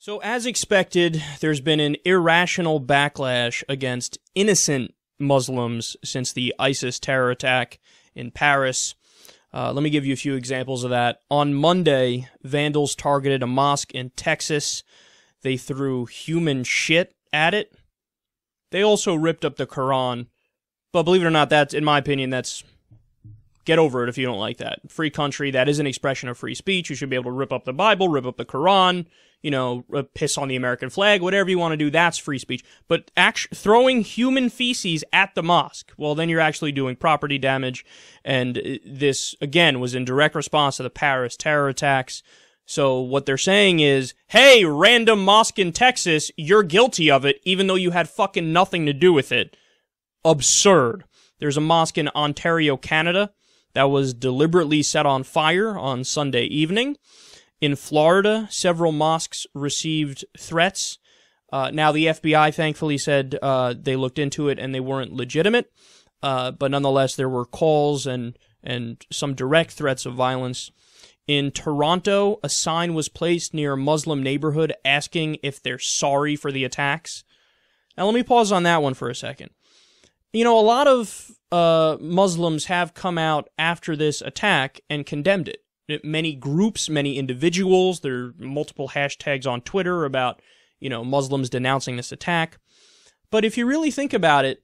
So, as expected, there's been an irrational backlash against innocent Muslims since the ISIS terror attack in Paris. Let me give you a few examples of that. On Monday, vandals targeted a mosque in Texas. They threw human shit at it. They also ripped up the Quran. But believe it or not, that's, in my opinion, that's... Get over it if you don't like that. Free country, that is an expression of free speech. You should be able to rip up the Bible, rip up the Quran, piss on the American flag, whatever you want to do, that's free speech. But throwing human feces at the mosque, well, then you're actually doing property damage. And this, again, was in direct response to the Paris terror attacks. So what they're saying is, hey, random mosque in Texas, you're guilty of it, even though you had fucking nothing to do with it. Absurd. There's a mosque in Ontario, Canada, that was deliberately set on fire on Sunday evening. In Florida, several mosques received threats. Now, the FBI thankfully said they looked into it and they weren't legitimate. But nonetheless, there were calls and some direct threats of violence. In Toronto, a sign was placed near a Muslim neighborhood asking if they're sorry for the attacks. Now, let me pause on that one for a second. You know, a lot of Muslims have come out after this attack and condemned it. Many groups, many individuals, there are multiple hashtags on Twitter about, Muslims denouncing this attack. But if you really think about it,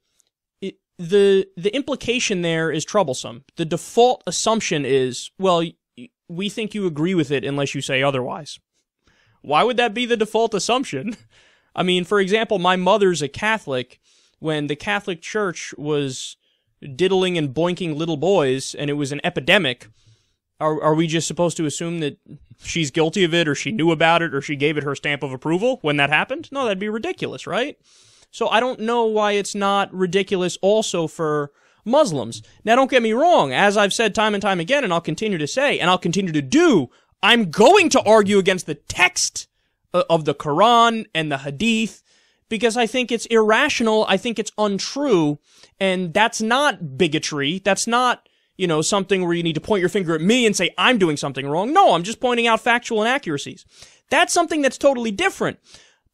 the implication there is troublesome. The default assumption is, well, we think you agree with it unless you say otherwise. Why would that be the default assumption? I mean, for example, my mother's a Catholic. When the Catholic Church was diddling and boinking little boys, and it was an epidemic, are we just supposed to assume that she's guilty of it, or she knew about it, or she gave it her stamp of approval when that happened? No, that'd be ridiculous, right? So I don't know why it's not ridiculous also for Muslims. Now, don't get me wrong. As I've said time and time again, and I'll continue to say, and I'll continue to do, I'm going to argue against the text of the Quran and the Hadith, because I think it's irrational, I think it's untrue, and that's not bigotry, that's not, something where you need to point your finger at me and say I'm doing something wrong. No, I'm just pointing out factual inaccuracies. That's something that's totally different.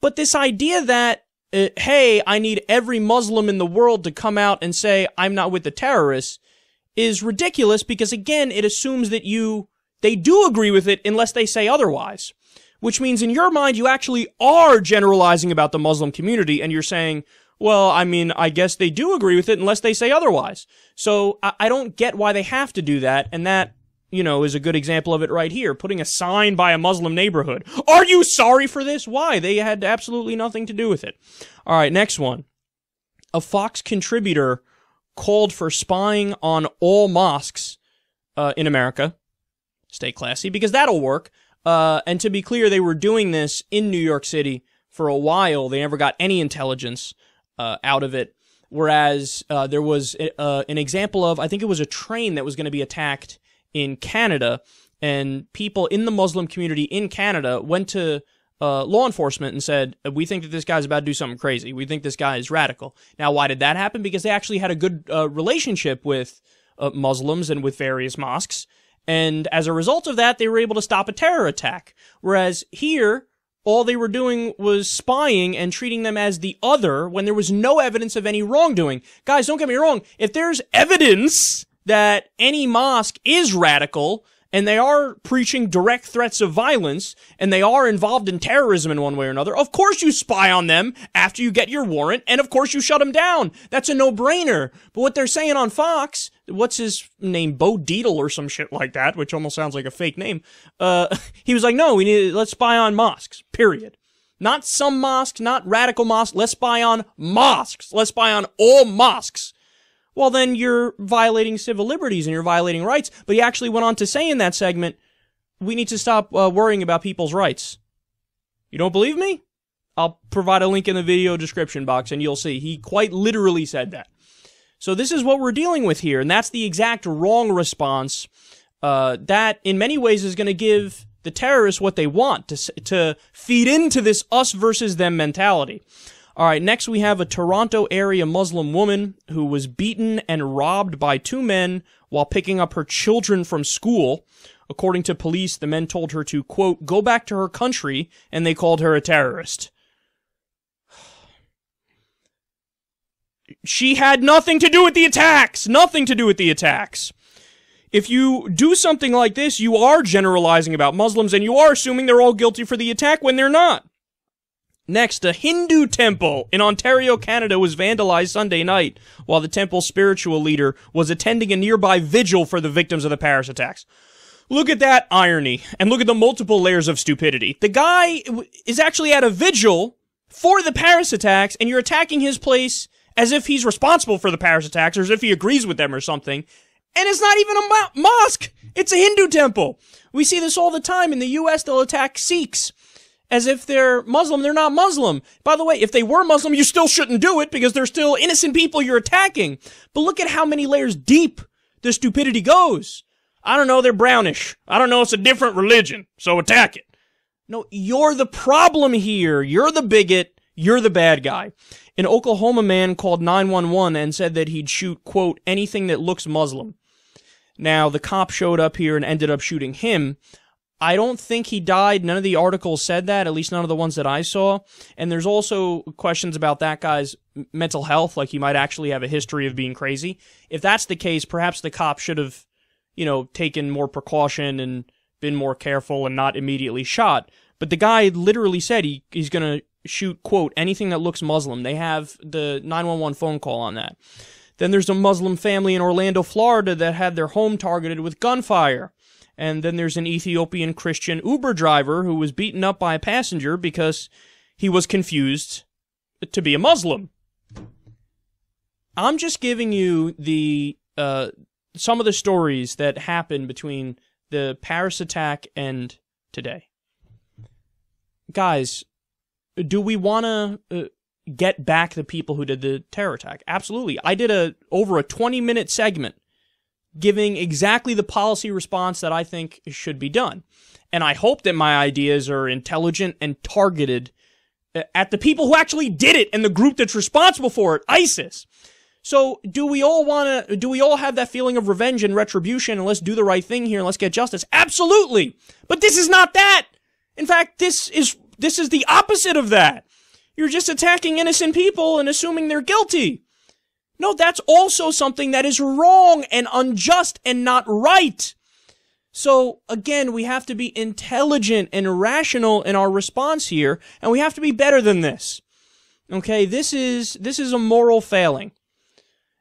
But this idea that, hey, I need every Muslim in the world to come out and say I'm not with the terrorists is ridiculous, because again, it assumes that they do agree with it unless they say otherwise. Which means in your mind, you actually are generalizing about the Muslim community, and you're saying, well, I mean, I guess they do agree with it unless they say otherwise. So I don't get why they have to do that, and that, is a good example of it right here. Putting a sign by a Muslim neighborhood. Are you sorry for this? Why? They had absolutely nothing to do with it. All right, next one. A Fox contributor called for spying on all mosques in America. Stay classy, because that'll work. And to be clear, they were doing this in New York City for a while. They never got any intelligence out of it. Whereas there was an example of, I think it was a train that was going to be attacked in Canada, and people in the Muslim community in Canada went to law enforcement and said, we think that this guy's about to do something crazy. We think this guy is radical. Now, why did that happen? Because they actually had a good relationship with Muslims and with various mosques. And as a result of that, they were able to stop a terror attack. Whereas here, all they were doing was spying and treating them as the other when there was no evidence of any wrongdoing. Guys, don't get me wrong. If there's evidence that any mosque is radical, and they are preaching direct threats of violence, and they are involved in terrorism in one way or another, of course you spy on them after you get your warrant, and of course you shut them down. That's a no-brainer. But what they're saying on Fox, what's his name, Bo Deedle or some shit like that, which almost sounds like a fake name, he was like, no, let's spy on mosques, period. Not some mosques, not radical mosques, let's spy on mosques. Let's spy on all mosques. Well, then you're violating civil liberties and you're violating rights. But he actually went on to say in that segment, we need to stop worrying about people's rights. You don't believe me? I'll provide a link in the video description box and you'll see. He quite literally said that. So this is what we're dealing with here, and that's the exact wrong response that in many ways is going to give the terrorists what they want, to feed into this us versus them mentality. All right, next we have a Toronto area Muslim woman who was beaten and robbed by two men while picking up her children from school. According to police, the men told her to, quote, go back to her country, and they called her a terrorist. She had nothing to do with the attacks! Nothing to do with the attacks! If you do something like this, you are generalizing about Muslims, and you are assuming they're all guilty for the attack when they're not. Next, a Hindu temple in Ontario, Canada was vandalized Sunday night while the temple's spiritual leader was attending a nearby vigil for the victims of the Paris attacks. Look at that irony, and look at the multiple layers of stupidity. The guy is actually at a vigil for the Paris attacks, and you're attacking his place as if he's responsible for the Paris attacks, or as if he agrees with them or something. And it's not even a mosque! It's a Hindu temple! We see this all the time. In the US, they'll attack Sikhs as if they're Muslim. They're not Muslim. By the way, if they were Muslim, you still shouldn't do it because they're still innocent people you're attacking. But look at how many layers deep the stupidity goes. I don't know, they're brownish. I don't know, it's a different religion, so attack it. No, you're the problem here. You're the bigot. You're the bad guy. An Oklahoma man called 911 and said that he'd shoot, quote, anything that looks Muslim. Now, the cop showed up here and ended up shooting him. I don't think he died. None of the articles said that, at least none of the ones that I saw. And there's also questions about that guy's mental health, like he might actually have a history of being crazy. If that's the case, perhaps the cop should have, you know, taken more precaution and been more careful and not immediately shot. But the guy literally said he's going to shoot, quote, anything that looks Muslim. They have the 911 phone call on that. Then there's a Muslim family in Orlando, Florida that had their home targeted with gunfire. And then there's an Ethiopian Christian Uber driver who was beaten up by a passenger because he was confused to be a Muslim. I'm just giving you the some of the stories that happened between the Paris attack and today. Guys, do we want to get back the people who did the terror attack? Absolutely. I did over a 20-minute segment giving exactly the policy response that I think should be done. And I hope that my ideas are intelligent and targeted at the people who actually did it and the group that's responsible for it, ISIS. So do we all have that feeling of revenge and retribution and let's do the right thing here and let's get justice? Absolutely. But this is not that. In fact, this is the opposite of that. You're just attacking innocent people and assuming they're guilty. No, that's also something that is wrong and unjust and not right. So, again, we have to be intelligent and rational in our response here, and we have to be better than this. Okay, this is a moral failing.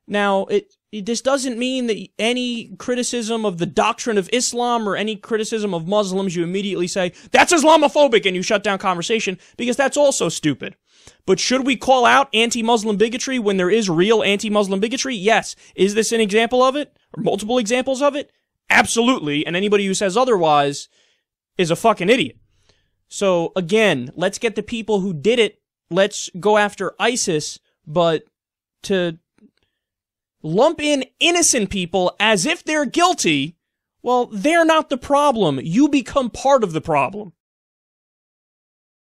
Now, this doesn't mean that any criticism of the doctrine of Islam or any criticism of Muslims, you immediately say, that's Islamophobic, and you shut down conversation, because that's also stupid. But should we call out anti-Muslim bigotry when there is real anti-Muslim bigotry? Yes. Is this an example of it? Or multiple examples of it? Absolutely. And anybody who says otherwise is a fucking idiot. So, again, let's get the people who did it. Let's go after ISIS, but to lump in innocent people as if they're guilty, well, they're not the problem. You become part of the problem.